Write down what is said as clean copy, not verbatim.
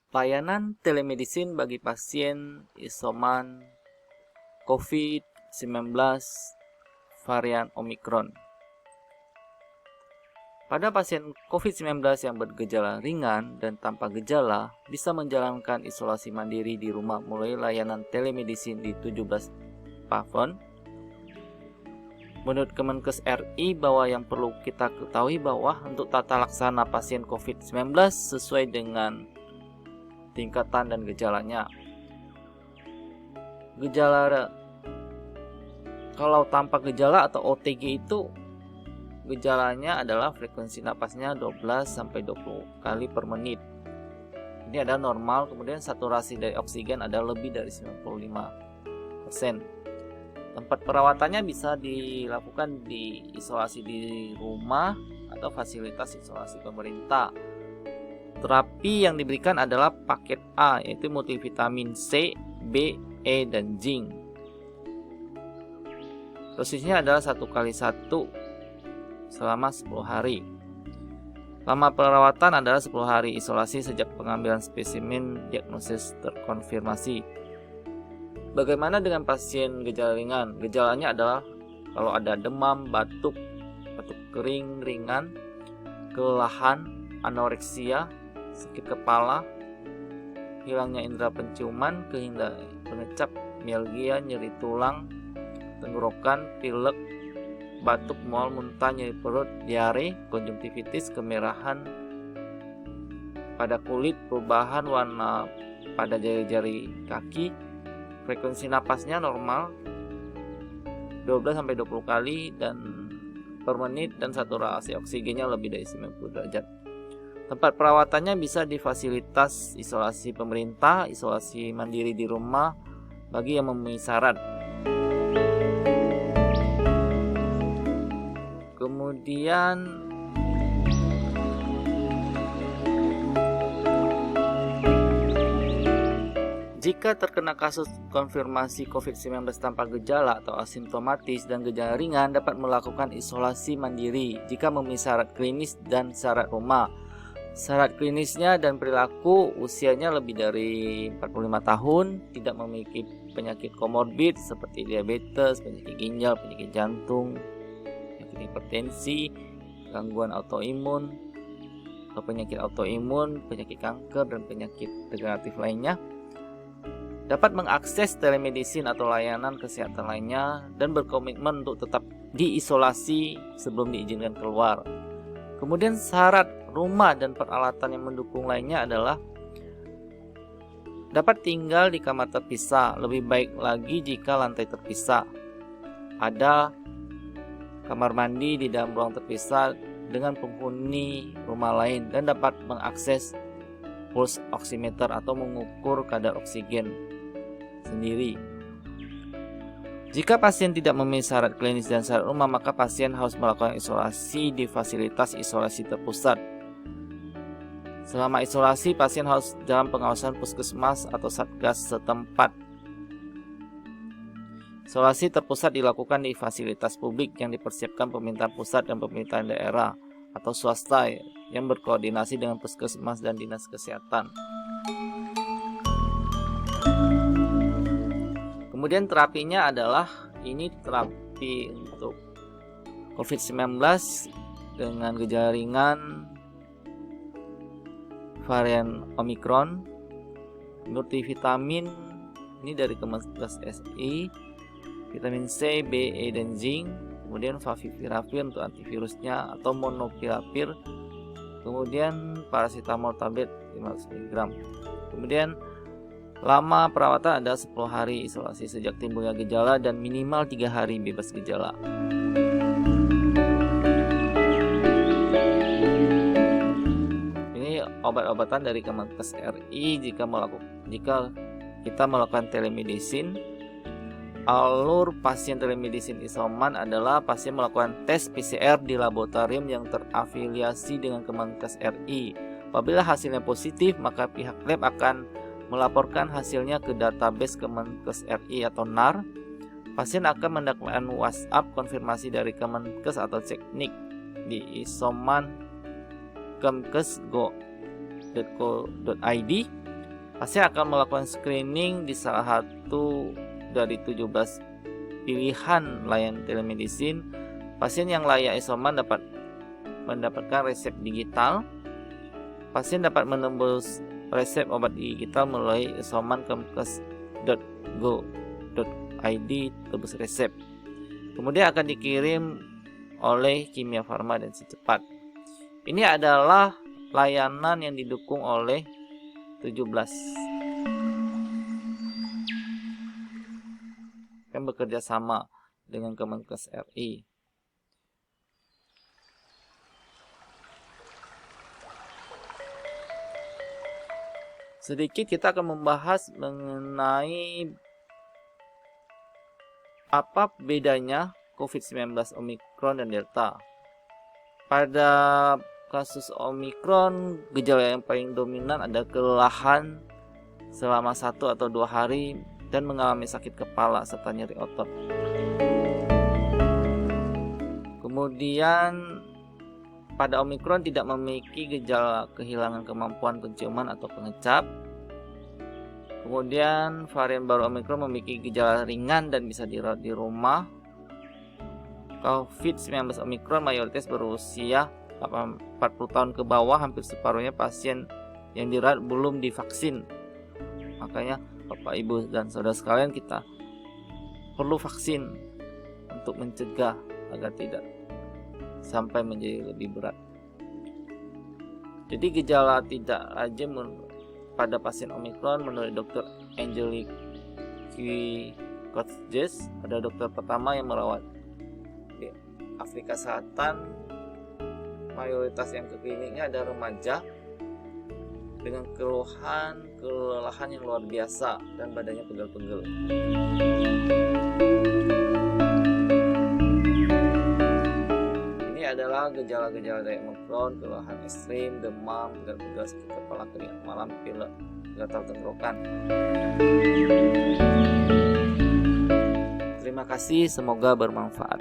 Layanan telemedicine bagi pasien isoman COVID-19 varian Omicron. Pada pasien COVID-19 yang bergejala ringan dan tanpa gejala bisa menjalankan isolasi mandiri di rumah melalui layanan telemedicine di 17 pavon. Menurut Kemenkes RI bahwa yang perlu kita ketahui bahwa untuk tata laksana pasien COVID-19 sesuai dengan tingkatan dan gejalanya. Kalau tanpa gejala atau OTG itu gejalanya adalah frekuensi napasnya 12-20 kali per menit. Ini adalah normal, kemudian saturasi dari oksigen ada lebih dari 95%. Tempat perawatannya bisa dilakukan di isolasi di rumah atau fasilitas isolasi pemerintah. Terapi yang diberikan adalah paket A, yaitu multivitamin C, B, E, dan zinc. Dosisnya adalah 1x1 selama 10 hari. Lama perawatan adalah 10 hari isolasi sejak pengambilan spesimen diagnosis terkonfirmasi. Bagaimana dengan pasien gejala ringan? Gejalanya adalah kalau ada demam, batuk kering ringan, kelelahan, anoreksia, sakit kepala, hilangnya indera penciuman, kehindaran pengecap, mialgia, nyeri tulang, tenggorokan, pilek, batuk, mual, muntah, nyeri perut, diare, konjungtivitis, kemerahan pada kulit, perubahan warna pada jari-jari kaki, frekuensi napasnya normal 12-20 kali dan per menit dan saturasi oksigennya lebih dari 90 derajat. Tempat perawatannya bisa di fasilitas isolasi pemerintah, isolasi mandiri di rumah bagi yang memenuhi syarat. Kemudian jika terkena kasus konfirmasi COVID-19 tanpa gejala atau asimptomatis dan gejala ringan dapat melakukan isolasi mandiri jika memenuhi syarat klinis dan syarat rumah. Syarat klinisnya dan perilaku usianya lebih dari 45 tahun, tidak memiliki penyakit komorbid seperti diabetes, penyakit ginjal, penyakit jantung, penyakit hipertensi, gangguan autoimun, atau penyakit autoimun, penyakit kanker, dan penyakit degeneratif lainnya. Dapat mengakses telemedicine atau layanan kesehatan lainnya dan berkomitmen untuk tetap diisolasi sebelum diizinkan keluar. Kemudian syarat rumah dan peralatan yang mendukung lainnya adalah dapat tinggal di kamar terpisah, lebih baik lagi jika lantai terpisah. Ada kamar mandi di dalam ruang terpisah dengan penghuni rumah lain dan dapat mengakses pulse oximeter atau mengukur kadar oksigen sendiri. Jika pasien tidak memenuhi syarat klinis dan syarat rumah, maka pasien harus melakukan isolasi di fasilitas isolasi terpusat. Selama isolasi, pasien harus dalam pengawasan puskesmas atau satgas setempat. Isolasi terpusat dilakukan di fasilitas publik yang dipersiapkan pemerintahan pusat dan pemerintahan daerah atau swasta yang berkoordinasi dengan puskesmas dan dinas kesehatan. Kemudian terapinya adalah ini terapi untuk COVID-19 dengan gejala ringan varian Omicron, multivitamin ini dari Kemenkes RI, vitamin C, B, E, dan zinc, kemudian favipiravir untuk antivirusnya atau molnupiravir, kemudian paracetamol tablet 500 mg. Kemudian lama perawatan ada 10 hari isolasi sejak timbulnya gejala dan minimal 3 hari bebas gejala. Ini obat-obatan dari Kemenkes RI jika kita melakukan telemedicine. Alur pasien telemedicine isoman adalah pasien melakukan tes PCR di laboratorium yang terafiliasi dengan Kemenkes RI. Apabila hasilnya positif, maka pihak lab akan melaporkan hasilnya ke database Kemenkes RI atau NAR. Pasien akan mendapatkan WhatsApp konfirmasi dari Kemenkes atau Ceknik di isoman kemkes.go.id Pasien akan melakukan screening di salah satu dari 17 pilihan layanan telemedicine. Pasien yang layak isoman dapat mendapatkan resep digital. Pasien dapat menembus resep obat digital melalui isoman.kemkes.go.id tebus resep. Kemudian akan dikirim oleh Kimia Farma dan Si Cepat. Ini adalah layanan yang didukung oleh 17 yang bekerja sama dengan Kemenkes RI. Sedikit kita akan membahas mengenai apa bedanya COVID-19 Omicron dan Delta. Pada kasus Omicron, gejala yang paling dominan ada kelelahan selama 1 atau 2 hari dan mengalami sakit kepala serta nyeri otot. Kemudian pada Omicron tidak memiliki gejala kehilangan kemampuan penciuman atau pengecap. Kemudian varian baru Omicron memiliki gejala ringan dan bisa dirawat di rumah. COVID-19 Omicron mayoritas berusia 40 tahun ke bawah, hampir separuhnya pasien yang dirawat belum divaksin. Makanya Bapak, Ibu, dan saudara sekalian, kita perlu vaksin untuk mencegah agar tidak sampai menjadi lebih berat. Jadi gejala tidak lazim pada pasien Omicron menurut Dr. Angelique Coates, ada dokter pertama yang merawat di Afrika Selatan. Mayoritas yang ke kliniknya ada remaja dengan kelelahan yang luar biasa dan badannya pegel-pegel. Ini adalah gejala-gejala dari Omicron: kelelahan ekstrim, demam, pegal-pegal, sakit kepala, keringat malam, pilek, gatal tenggorokan. Terima kasih, semoga bermanfaat.